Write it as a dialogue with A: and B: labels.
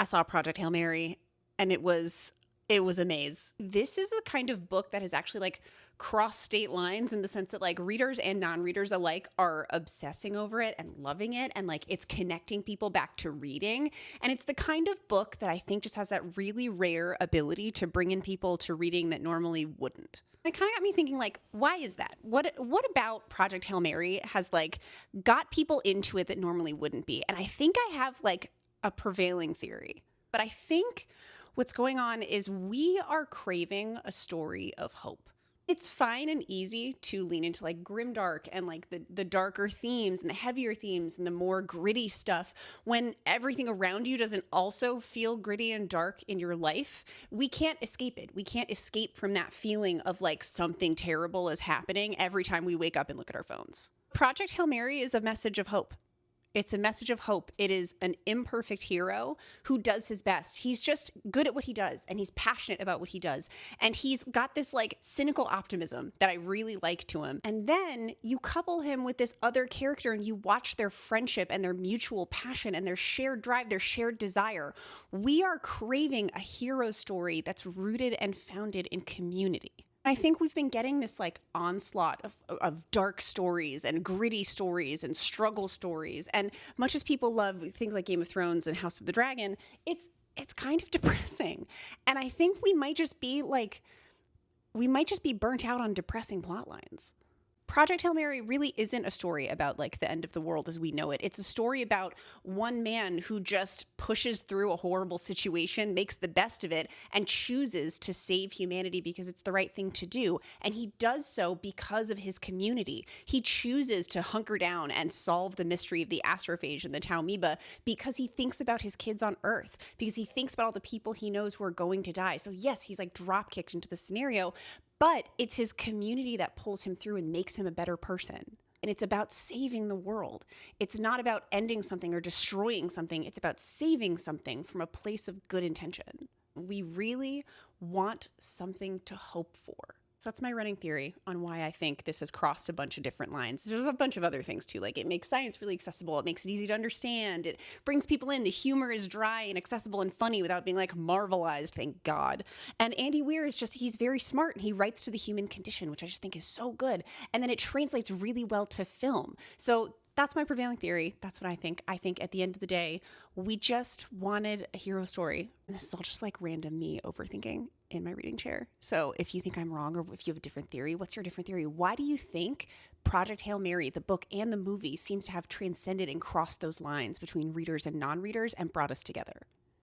A: I saw Project Hail Mary, and it was a maze. This is the kind of book that has actually like crossed state lines in the sense that like readers and non-readers alike are obsessing over it and loving it, and like it's connecting people back to reading. And it's the kind of book that I think just has that really rare ability to bring in people to reading that normally wouldn't. It kind of got me thinking, like, why is that? What about Project Hail Mary has like got people into it that normally wouldn't be? And I think I have like a prevailing theory. But I think what's going on is we are craving a story of hope. It's fine and easy to lean into like grimdark and like the darker themes and the heavier themes and the more gritty stuff when everything around you doesn't also feel gritty and dark in your life. We can't escape it. We can't escape from that feeling of like something terrible is happening every time we wake up and look at our phones. Project Hail Mary is a message of hope. It's a message of hope. It is an imperfect hero who does his best. He's just good at what he does, and he's passionate about what he does. And he's got this like cynical optimism that I really like to him. And then you couple him with this other character and you watch their friendship and their mutual passion and their shared drive, their shared desire. We are craving a hero story that's rooted and founded in community. I think we've been getting this like onslaught of dark stories and gritty stories and struggle stories. And much as people love things like Game of Thrones and House of the Dragon, it's kind of depressing. And I think we might just be burnt out on depressing plot lines. Project Hail Mary really isn't a story about like the end of the world as we know it. It's a story about one man who just pushes through a horrible situation, makes the best of it, and chooses to save humanity because it's the right thing to do. And he does so because of his community. He chooses to hunker down and solve the mystery of the astrophage and the tau amoeba because he thinks about his kids on Earth, because he thinks about all the people he knows who are going to die. So yes, he's like drop kicked into the scenario, but it's his community that pulls him through and makes him a better person. And it's about saving the world. It's not about ending something or destroying something. It's about saving something from a place of good intention. We really want something to hope for. So that's my running theory on why I think this has crossed a bunch of different lines. There's a bunch of other things too. Like it makes science really accessible. It makes it easy to understand. It brings people in. The humor is dry and accessible and funny without being like marvelized, thank God. And Andy Weir is just, he's very smart and he writes to the human condition, which I just think is so good. And then it translates really well to film. So that's my prevailing theory. That's what I think. I think at the end of the day, we just wanted a hero story. And this is all just like random me overthinking in my reading chair. So if you think I'm wrong or if you have a different theory, what's your different theory? Why do you think Project Hail Mary, the book and the movie, seems to have transcended and crossed those lines between readers and non-readers and brought us together?